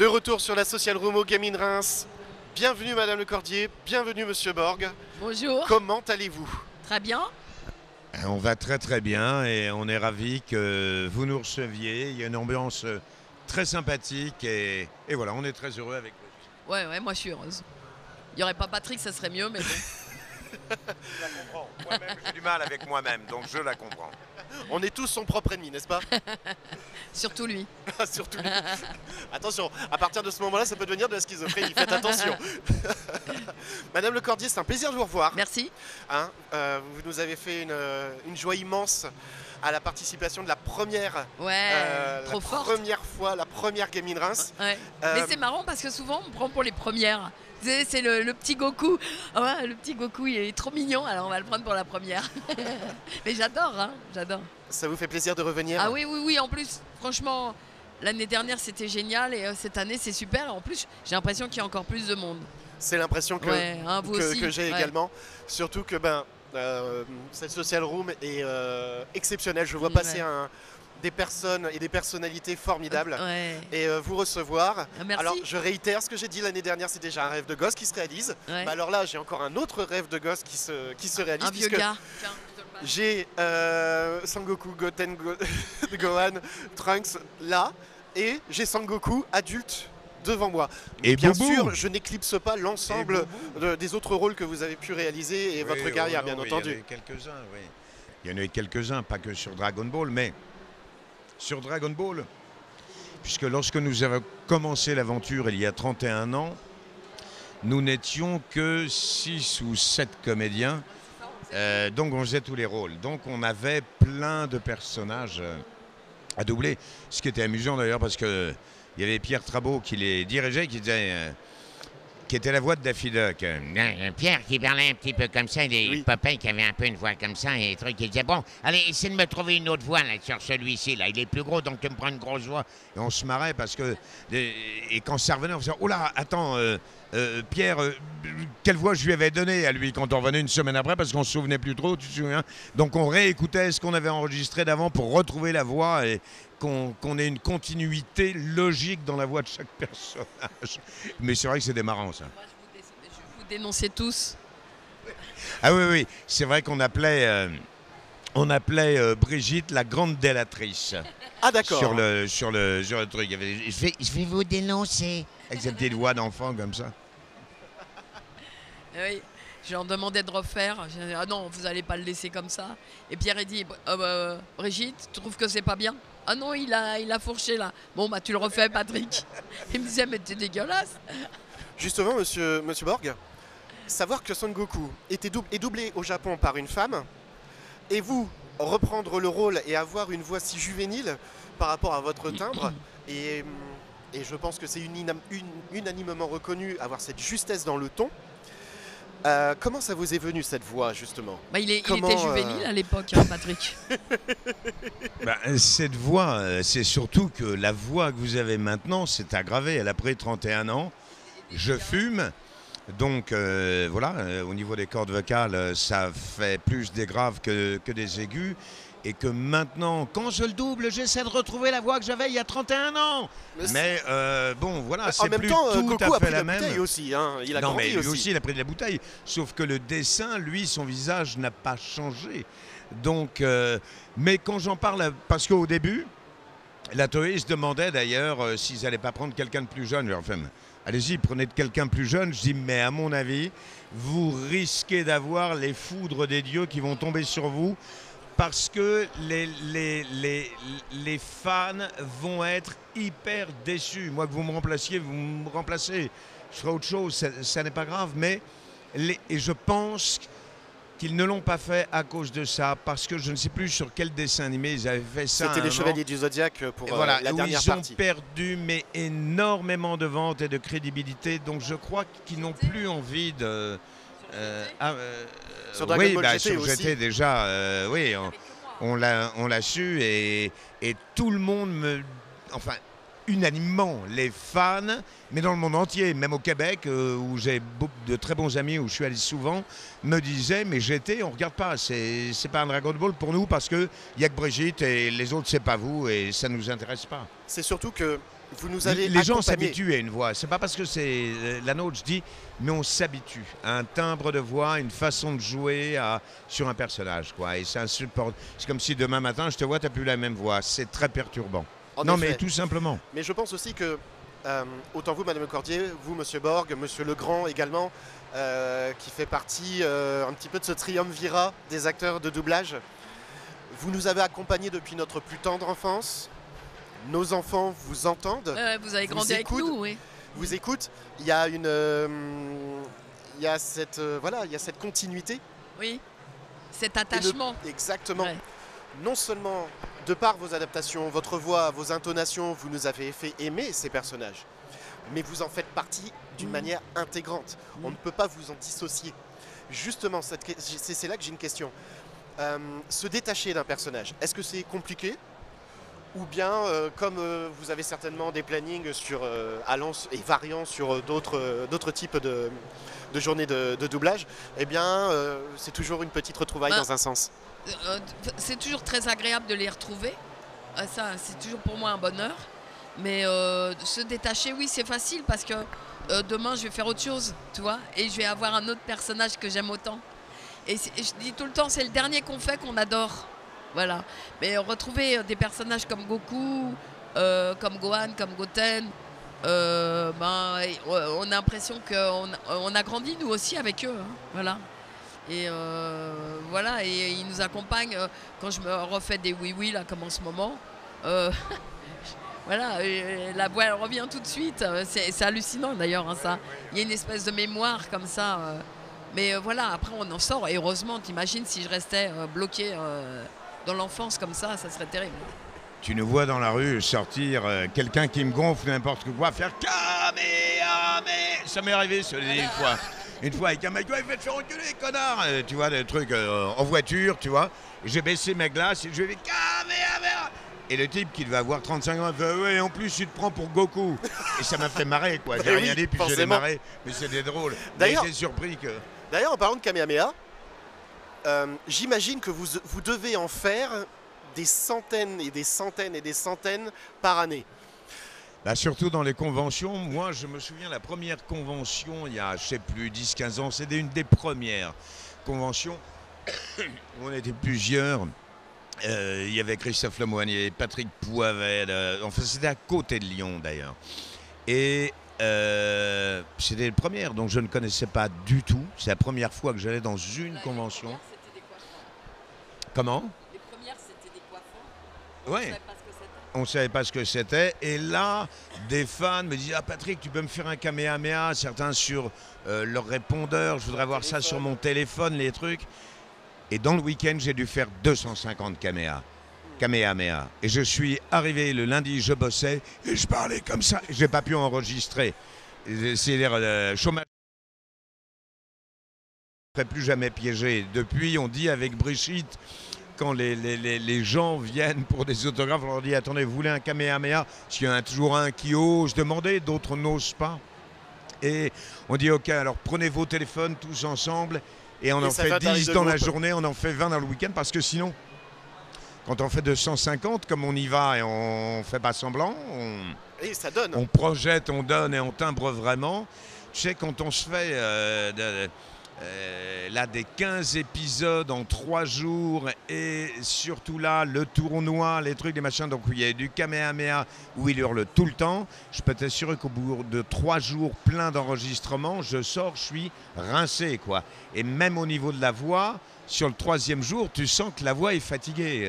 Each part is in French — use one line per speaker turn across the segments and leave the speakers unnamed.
De retour sur la Social Room au Gaming Reims. Bienvenue Madame Le Cordier, bienvenue Monsieur Borg.
Bonjour.
Comment allez-vous?
Très bien.
On va très très bien et on est ravis que vous nous receviez. Il y a une ambiance très sympathique et voilà, on est très heureux avec vous.
Ouais, moi je suis heureuse. Il n'y aurait pas Patrick, ça serait mieux, mais bon.
Je la comprends. Moi-même, j'ai du mal avec moi-même, donc je la comprends.
On est tous son propre ennemi, n'est-ce pas?
Surtout lui.
Surtout lui. Attention, à partir de ce moment-là, ça peut devenir de la schizophrénie. Faites attention. Madame Le Cordier, c'est un plaisir de vous revoir.
Merci.
Hein, vous nous avez fait une joie immense à la participation de la première,
Trop fort.
la première Gaming Reims.
Ouais. Mais c'est marrant parce que souvent on me prend pour les premières. C'est le petit Goku. Ah ouais, le petit Goku, il est trop mignon, alors on va le prendre pour la première. Mais j'adore, hein, j'adore.
Ça vous fait plaisir de revenir?
Ah oui, en plus, franchement, l'année dernière c'était génial et cette année c'est super. Et en plus, j'ai l'impression qu'il y a encore plus de monde.
C'est l'impression que, que j'ai également. Surtout que cette social room est exceptionnelle. Je vois passer des personnes et des personnalités formidables et vous recevoir.
Merci.
Alors je réitère ce que j'ai dit l'année dernière, c'est déjà un rêve de gosse qui se réalise. Mais alors là j'ai encore un autre rêve de gosse qui se réalise.
Un vieux gars.
J'ai Sangoku, Goten, Gohan, Trunks là et j'ai Sangoku adulte devant moi.
Et
bien
Boubou.
sûr, je n'éclipse pas l'ensemble des autres rôles que vous avez pu réaliser et votre carrière, bien entendu.
Il y en a eu quelques-uns, oui. Il y en a eu quelques-uns, pas que sur Dragon Ball, mais sur Dragon Ball, puisque lorsque nous avons commencé l'aventure il y a 31 ans, nous n'étions que 6 ou 7 comédiens, donc on faisait tous les rôles. Donc on avait plein de personnages à doubler, ce qui était amusant d'ailleurs parce que il y avait Pierre Trabeau qui les dirigeait, qui était la voix de Daffy Duck.
Pierre qui parlait un petit peu comme ça, des Popeye qui avait un peu une voix comme ça, et truc, il disait bon, allez, essaie de me trouver une autre voix là, sur celui-ci, là, il est plus gros, donc tu me prends une grosse voix.
Et on se marrait parce que, et quand ça revenait, on faisait, oh là, attends, Pierre, quelle voix je lui avais donnée à lui quand on revenait une semaine après, parce qu'on se souvenait plus trop, tu te souviens? Donc on réécoutait ce qu'on avait enregistré d'avant pour retrouver la voix et qu'on ait une continuité logique dans la voix de chaque personnage. Mais c'est vrai que c'était marrant ça.
Moi, je vous dénonçais tous.
Ah oui, c'est vrai qu'on appelait, Brigitte la grande délatrice.
Ah d'accord.
Sur le truc. Il y avait,
Je vais vous dénoncer.
avec sa petite voix d'enfant comme ça.
Oui, je leur demandais de refaire. J'ai dit, ah non, vous n'allez pas le laisser comme ça. Et Pierre a dit, Brigitte, tu trouves que c'est pas bien? Ah non, il a fourché là. Bon, bah tu le refais, Patrick. Il me disait, mais t'es dégueulasse.
Justement, monsieur Borg, savoir que Son Goku est doublé au Japon par une femme, et vous, reprendre le rôle et avoir une voix si juvénile par rapport à votre timbre, et je pense que c'est unanimement reconnu, avoir cette justesse dans le ton. Comment ça vous est venu cette voix justement?
Il était juvénile à l'époque, hein, Patrick.
Cette voix, c'est surtout que la voix que vous avez maintenant s'est aggravée. Elle a pris 31 ans. Je fume. Donc au niveau des cordes vocales, ça fait plus des graves que des aigus. Et que maintenant, quand je le double, j'essaie de retrouver la voix que j'avais il y a 31 ans. Mais c'est plus tout à fait la même.
Bouteille aussi, hein. Il a grandi
lui aussi, il a pris de la bouteille. Sauf que le dessin, lui, son visage n'a pas changé. Donc, mais quand j'en parle, parce qu'au début, la Toei se demandait d'ailleurs s'ils n'allaient pas prendre quelqu'un de plus jeune. Enfin, allez-y, prenez de quelqu'un de plus jeune. Je dis, mais à mon avis, vous risquez d'avoir les foudres des dieux qui vont tomber sur vous. Parce que les fans vont être hyper déçus. Moi, que vous me remplaciez, vous me remplacez. Je ferai autre chose, ça n'est pas grave. Mais et je pense qu'ils ne l'ont pas fait à cause de ça. Parce que je ne sais plus sur quel dessin animé ils avaient fait ça.
C'était les Chevaliers du Zodiaque pour la dernière partie.
Ils ont perdu énormément de ventes et de crédibilité. Donc je crois qu'ils n'ont plus envie de...
sur Dragon Ball GT
sur
aussi.
GT déjà, on l'a su et tout le monde unanimement, les fans, mais dans le monde entier, même au Québec, où j'ai de très bons amis, où je suis allé souvent, me disaient, mais GT, on regarde pas, c'est pas un Dragon Ball pour nous parce qu'il n'y a que Brigitte et les autres, c'est pas vous et ça ne nous intéresse pas.
C'est surtout que vous nous avez
Les gens
accompagnés.
s'habituent à une voix. C'est pas parce que c'est la nôtre, je dis, mais on s'habitue à un timbre de voix, une façon de jouer sur un personnage, quoi. Et c'est insupportable. C'est comme si demain matin, je te vois, tu n'as plus la même voix. C'est très perturbant.
En
Non,
effet.
mais tout simplement.
Mais je pense aussi que, autant vous, Madame Cordier, vous, Monsieur Borg, Monsieur Legrand également, qui fait partie un petit peu de ce triumvirat des acteurs de doublage, vous nous avez accompagnés depuis notre plus tendre enfance. Nos enfants vous entendent,
Vous avez
Vous
grandi avec
écoute.
nous, oui.
vous écoutent. Il y a il y a cette continuité.
Oui. Cet attachement.
Exactement.
Ouais.
Non seulement de par vos adaptations, votre voix, vos intonations, vous nous avez fait aimer ces personnages, mais vous en faites partie d'une manière intégrante. On ne peut pas vous en dissocier. Justement, c'est là que j'ai une question. Se détacher d'un personnage, est-ce que c'est compliqué? Ou bien, comme vous avez certainement des plannings allant et variant sur d'autres types de journées de doublage, eh bien, c'est toujours une petite retrouvaille dans un sens.
C'est toujours très agréable de les retrouver. Ça, c'est toujours pour moi un bonheur. Mais se détacher, oui, c'est facile parce que demain, je vais faire autre chose, tu vois. Et je vais avoir un autre personnage que j'aime autant. Et je dis tout le temps, c'est le dernier qu'on fait qu'on adore. Voilà. Mais retrouver des personnages comme Goku, comme Gohan, comme Goten, on a l'impression qu'on a grandi nous aussi avec eux. Hein. Voilà. Et voilà, et ils nous accompagnent quand je me refais des oui-oui, là, comme en ce moment. Voilà, la voix elle revient tout de suite. C'est hallucinant d'ailleurs, hein, ça. Il y a une espèce de mémoire comme ça. Mais voilà, après on en sort. Et heureusement, t'imagines si je restais bloqué dans l'enfance comme ça serait terrible.
Tu nous vois dans la rue sortir quelqu'un qui me gonfle n'importe quoi, faire Kamehameha. Ça m'est arrivé, ça, une fois. Une fois avec un mec, il va te faire enculer, connard. Tu vois, des trucs en voiture, tu vois. J'ai baissé ma glace et je lui ai dit Kamehameha. Et le type qui devait avoir 35 ans, il fait ouais, en plus, tu te prends pour Goku. Et ça m'a fait marrer, quoi. J'ai rien dit, puis j'ai démarré. Mais c'était drôle.
D'ailleurs,
j'étais surpris que.
D'ailleurs, en parlant de Kamehameha, j'imagine que vous devez en faire des centaines et des centaines et des centaines par année.
Bah surtout dans les conventions. Moi, je me souviens, la première convention, il y a, je sais plus, 10-15 ans, c'était une des premières conventions où on était plusieurs. Il y avait Christophe Lemoynier, Patrick Poivel, enfin c'était à côté de Lyon d'ailleurs. Et c'était la première, donc je ne connaissais pas du tout. C'est la première fois que j'allais dans une convention.
Les premières, c'était des coiffeurs.
Comment?
Les premières, c'était des coiffeurs.
Oui. On ne savait pas ce que c'était. Et là, des fans me disaient « Ah Patrick, tu peux me faire un Kamehameha ?» Certains sur leur répondeur. Je voudrais voir ça sur mon téléphone, les trucs. Et dans le week-end, j'ai dû faire 250 Kamehameha. Et je suis arrivé le lundi, je bossais et je parlais comme ça. Je n'ai pas pu enregistrer. C'est-à-dire chômage. Je ne serai plus jamais piégé. Depuis, on dit avec Brigitte, quand les gens viennent pour des autographes, on leur dit « Attendez, vous voulez un Kamehameha ?» Parce qu'il y en a toujours un qui ose demander, d'autres n'osent pas. Et on dit « Ok, alors prenez vos téléphones tous ensemble. » Et on en fait 10 dans la journée, on en fait 20 dans le week-end, parce que sinon, quand on fait 250, comme on y va et on fait pas semblant,
Et ça donne.
on projette, on donne et on timbre vraiment. Tu sais, quand on se fait là des 15 épisodes en 3 jours et surtout là, le tournoi, les trucs, les machins, donc il y a du Kamehameha où il hurle tout le temps, je peux t'assurer qu'au bout de 3 jours plein d'enregistrements, je sors, je suis rincé, quoi. Et même au niveau de la voix, sur le 3e jour, tu sens que la voix est fatiguée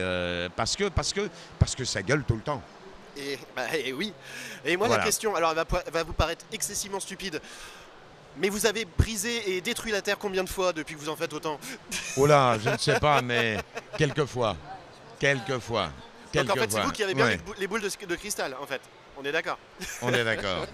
parce que ça gueule tout le temps.
Et oui. Et moi,
Voilà.
la question, alors elle va vous paraître excessivement stupide, mais vous avez brisé et détruit la Terre combien de fois depuis que vous en faites autant?
Oh là, je ne sais pas, mais quelquefois. Quelquefois.
Donc en fait, c'est vous qui avez bien
Ouais,
les boules de cristal, en fait. On est d'accord.
on est d'accord.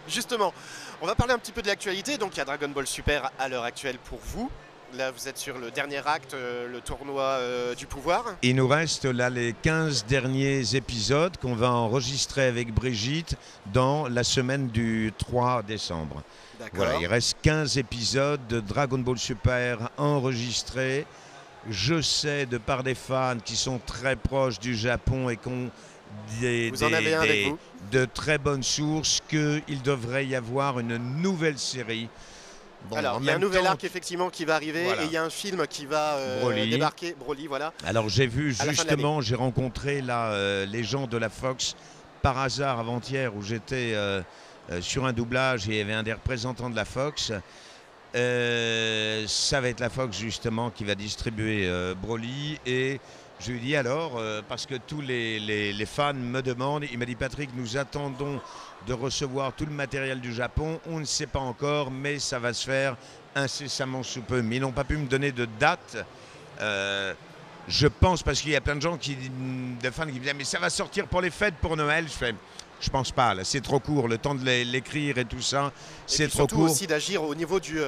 Justement, on va parler un petit peu de l'actualité. Donc il y a Dragon Ball Super à l'heure actuelle pour vous. Là, vous êtes sur le dernier acte, le tournoi du pouvoir.
Il nous reste là les 15 derniers épisodes qu'on va enregistrer avec Brigitte dans la semaine du 3 décembre.
D'accord.
Voilà, il reste 15 épisodes de Dragon Ball Super enregistrés Je sais, de par des fans qui sont très proches du Japon et qui ont
Vous en avez un avec vous?
de très bonnes sources, qu'il devrait y avoir une nouvelle série. Bon,
Alors,
en
il y a un
même
nouvel
temps,
arc effectivement qui va arriver
voilà.
et il y a un film qui va
Broly.
débarquer, Broly, voilà.
Alors j'ai vu
À la fin de
justement, j'ai rencontré là les gens de la Fox par hasard avant-hier où j'étais sur un doublage et il y avait un des représentants de la Fox. Ça va être la Fox justement qui va distribuer Broly et je lui dis alors, parce que tous les fans me demandent, il m'a dit Patrick, nous attendons de recevoir tout le matériel du Japon, on ne sait pas encore, mais ça va se faire incessamment sous peu. Mais ils n'ont pas pu me donner de date. Je pense, parce qu'il y a plein de gens de fans qui me disent mais ça va sortir pour les fêtes, pour Noël. Je pense pas, là, c'est trop court, le temps de l'écrire et tout ça, c'est trop
surtout
court.
aussi d'agir au niveau du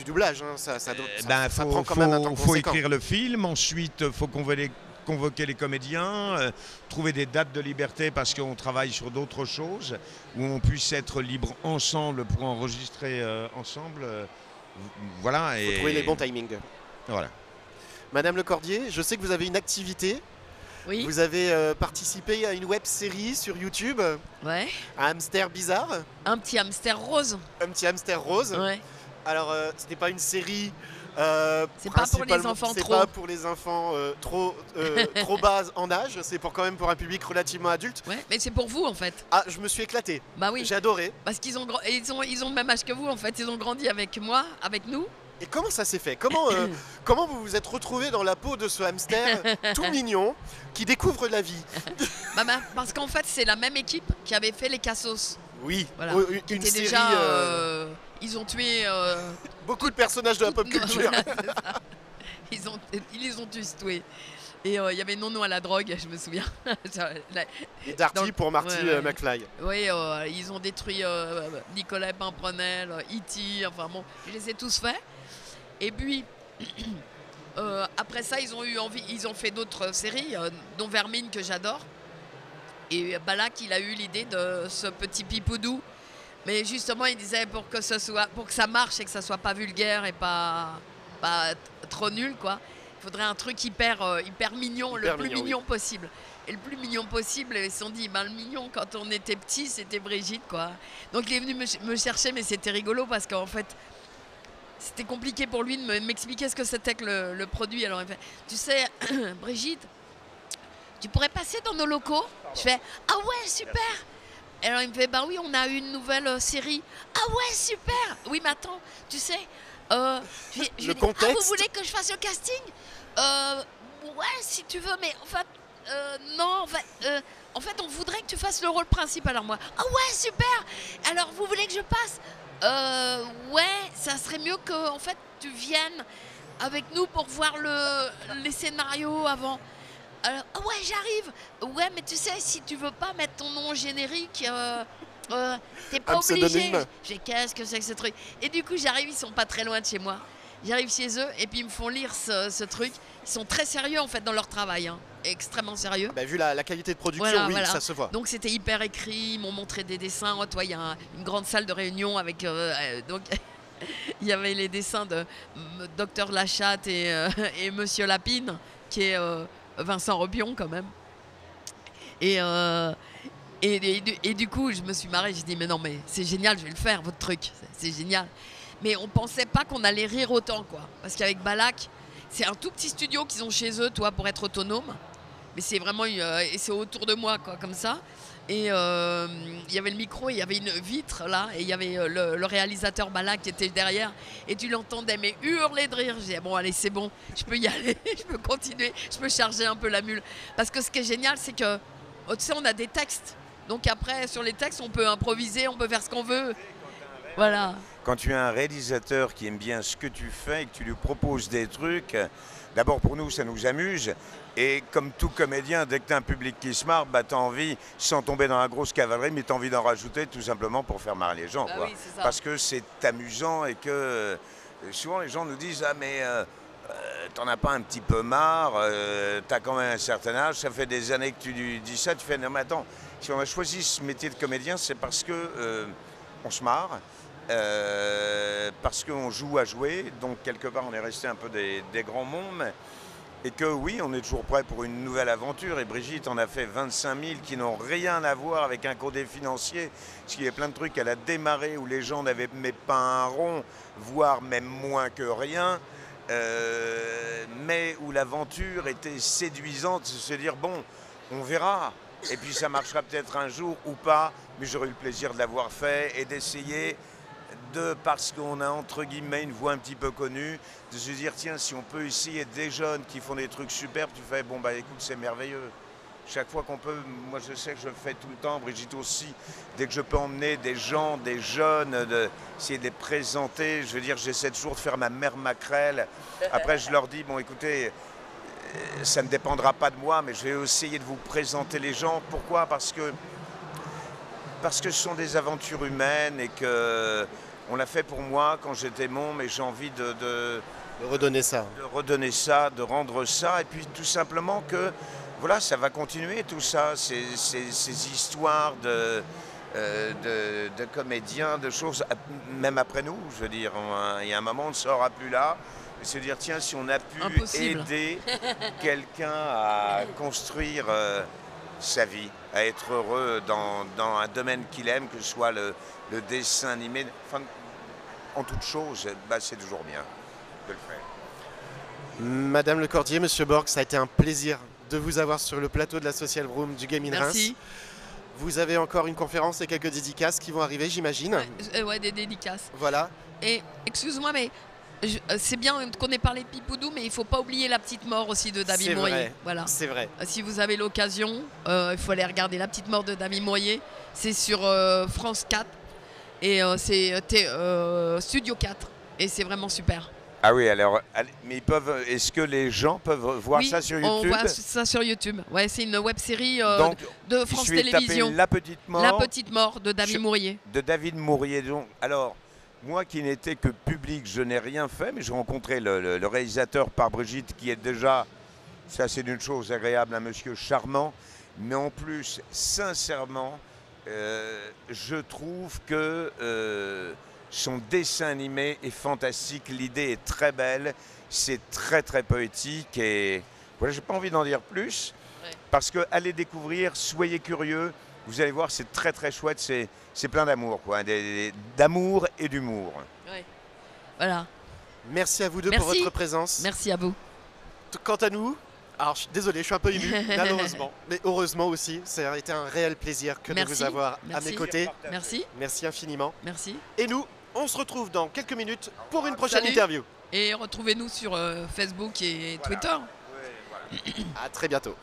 doublage, hein. Ça prend quand
faut,
même un temps
faut
conséquent.
écrire le film, ensuite il faut convoquer les comédiens, trouver des dates de liberté parce qu'on travaille sur d'autres choses, où on puisse être libre ensemble pour enregistrer ensemble. Voilà.
Il faut trouver les bons timings.
Voilà.
Madame Lecordier, je sais que vous avez une activité.
Oui.
Vous avez participé à une web série sur YouTube,
Ouais.
un hamster bizarre,
Un petit hamster rose.
un petit hamster rose.
Ouais.
Alors, ce n'est pas une série.
C'est pas pour les
principalement-
enfants
c'est
trop.
pas pour les enfants trop bas en âge. C'est quand même pour un public relativement adulte.
Ouais. Mais c'est pour vous en fait.
Ah, je me suis éclaté.
Bah oui.
J'ai adoré.
Parce qu'ils ont, ils ont le même âge que vous en fait. Ils ont grandi avec moi, avec nous.
Et comment ça s'est fait comment vous vous êtes retrouvé dans la peau de ce hamster tout mignon qui découvre la vie?
Parce qu'en fait c'est la même équipe qui avait fait les Cassos.
Oui,
Voilà. Qui
une
était
série.
déjà. Ils ont tué.
Beaucoup de personnages de la pop culture.
Voilà, c'est ça. Ils les ont tous tués. Et il y avait Nono à la drogue, je me souviens.
Et Darty
Dans le-
pour Marty
ouais.
McFly.
Oui, ils ont détruit Nicolas Pimprenel, E.T., enfin bon, je les ai tous faits. Et puis, après ça, ils ont eu envie, ils ont fait d'autres séries, dont Vermine que j'adore. Et Balak, il a eu l'idée de ce petit pipoudou. Mais justement, il disait pour que ça marche et que ça soit pas vulgaire et pas trop nul, quoi. Il faudrait un truc hyper mignon,
Hyper
le plus
mignon,
mignon possible. Et le plus mignon possible, ils se sont dit, le mignon, quand on était petit, c'était Brigitte, quoi. Donc il est venu me chercher, mais c'était rigolo parce qu'en fait, c'était compliqué pour lui de m'expliquer ce que c'était que le produit. Alors il fait, tu sais, Brigitte, tu pourrais passer dans nos locaux? Je fais, ah ouais, super. Et alors il me fait, bah oui, on a une nouvelle série. Ah ouais, super. Oui, mais attends, tu sais, je lui dis,
contexte.
ah, vous voulez que je fasse le casting? Ouais, si tu veux, mais en fait, non, en fait, on voudrait que tu fasses le rôle principal. Alors moi, ah ouais, super. Alors vous voulez que je passe? Ouais, ça serait mieux que en fait tu viennes avec nous pour voir les scénarios avant. Alors, ah ouais, j'arrive. Ouais, mais tu sais, si tu veux pas mettre ton nom au générique, t'es pas
Un
obligé.
pseudonyme.
J'ai qu'est-ce que c'est que ce truc? Et du coup, j'arrive, ils sont pas très loin de chez moi. J'arrive chez eux et puis ils me font lire ce truc. Ils sont très sérieux en fait dans leur travail, hein. Extrêmement sérieux.
Bah, vu la qualité de production,
Voilà,
oui,
voilà.
ça se voit.
Donc c'était hyper écrit, ils m'ont montré des dessins. Oh, toi, il y a une grande salle de réunion avec donc il y avait les dessins de Docteur Lachatte et Monsieur Lapine, qui est Vincent Robion quand même. Et du coup, je me suis marrée. J'ai dit mais non, mais c'est génial, je vais le faire votre truc, c'est génial. Mais on pensait pas qu'on allait rire autant, quoi. Parce qu'avec Balak, c'est un tout petit studio qu'ils ont chez eux, toi, pour être autonome. Mais c'est vraiment, et c'est autour de moi, quoi, comme ça. Et il y avait le micro, il y avait une vitre là, et il y avait le réalisateur Balak qui était derrière. Et tu l'entendais, mais hurler de rire. Je disais, bon, allez, c'est bon, je peux y aller, je peux continuer, je peux charger un peu la mule. Parce que ce qui est génial, c'est que, tu sais, on a des textes. Donc après, sur les textes, on peut improviser, on peut faire ce qu'on veut. Voilà.
Quand tu as un réalisateur qui aime bien ce que tu fais et que tu lui proposes des trucs, d'abord pour nous, ça nous amuse. Et comme tout comédien, dès que tu as un public qui se marre, tu as envie, sans tomber dans la grosse cavalerie, mais tu as envie d'en rajouter tout simplement pour faire marrer les gens.
Bah
Quoi.
oui, c'est ça.
Parce que c'est amusant et que souvent les gens nous disent « Ah mais t'en as pas un petit peu marre, t'as quand même un certain âge, ça fait des années que tu dis ça, tu fais non mais attends, si on a choisi ce métier de comédien, c'est parce que on se marre, parce qu'on joue à jouer, donc quelque part on est resté un peu des grands mômes, et que oui, on est toujours prêt pour une nouvelle aventure. Et Brigitte en a fait 25 000 qui n'ont rien à voir avec un côté financier, parce qu'il y a plein de trucs, elle a démarré où les gens n'avaient même pas un rond, voire même moins que rien, mais où l'aventure était séduisante, de se dire bon, on verra, et puis ça marchera peut-être un jour ou pas, mais j'aurais eu le plaisir de l'avoir fait et d'essayer parce qu'on a entre guillemets une voix un petit peu connue, de se dire tiens, si on peut essayer des jeunes qui font des trucs superbes, tu fais bon bah écoute, c'est merveilleux. Chaque fois qu'on peut, moi je sais que je le fais tout le temps, Brigitte aussi, dès que je peux emmener des gens, des jeunes, essayer de les présenter, je veux dire, j'essaie toujours de faire ma mère maquerelle. Après je leur dis bon écoutez, ça ne dépendra pas de moi, mais je vais essayer de vous présenter les gens. Pourquoi? Parce que ce sont des aventures humaines et que on l'a fait pour moi quand j'étais môme, mais j'ai envie de
redonner ça.
De redonner ça, de rendre ça, et puis tout simplement que voilà, ça va continuer tout ça, ces histoires de comédiens, de choses, même après nous, je veux dire, il y a un moment on ne sera plus là, et se dire tiens, si on a pu aider quelqu'un à construire sa vie, à être heureux dans un domaine qu'il aime, que ce soit le dessin animé, enfin, en toute chose, bah, c'est toujours bien de le faire.
Madame Lecordier, Monsieur Borg, ça a été un plaisir de vous avoir sur le plateau de la Social Room du Game in Reims.
Merci.
Vous avez encore une conférence et quelques dédicaces qui vont arriver, j'imagine.
Ouais, des dédicaces.
Voilà.
Et excuse-moi, mais c'est bien qu'on ait parlé de Pipoudou, mais il ne faut pas oublier La Petite Mort aussi de David Mourier. Voilà.
C'est vrai.
Si vous avez l'occasion, il faut aller regarder La Petite Mort de David Mourier. C'est sur France 4 et c'est Studio 4 et c'est vraiment super.
Ah oui, alors, mais est-ce que les gens peuvent voir ça sur YouTube?
On voit ça sur YouTube. Ouais, c'est une web série de France
je vais
Télévisions.
taper La Petite Mort.
La Petite Mort de David Mourier.
De David Mourier. Donc, alors, moi qui n'étais que public, je n'ai rien fait, mais j'ai rencontré le réalisateur par Brigitte, qui est déjà, ça c'est une chose agréable, un monsieur charmant, mais en plus, sincèrement, je trouve que son dessin animé est fantastique, l'idée est très belle, c'est très très poétique et voilà, j'ai pas envie d'en dire plus, parce que allez découvrir, soyez curieux, vous allez voir, c'est très très chouette, c'est plein d'amour, quoi, d'amour et d'humour.
Ouais. Voilà.
Merci à vous deux pour votre présence.
Merci à vous.
Quant à nous, alors désolé, je suis un peu ému, malheureusement, mais heureusement aussi, ça a été un réel plaisir que de vous avoir à mes côtés.
Merci.
Merci infiniment.
Merci.
Et nous, on se retrouve dans quelques minutes pour une prochaine interview.
Et retrouvez-nous sur Facebook et Twitter.
À très bientôt.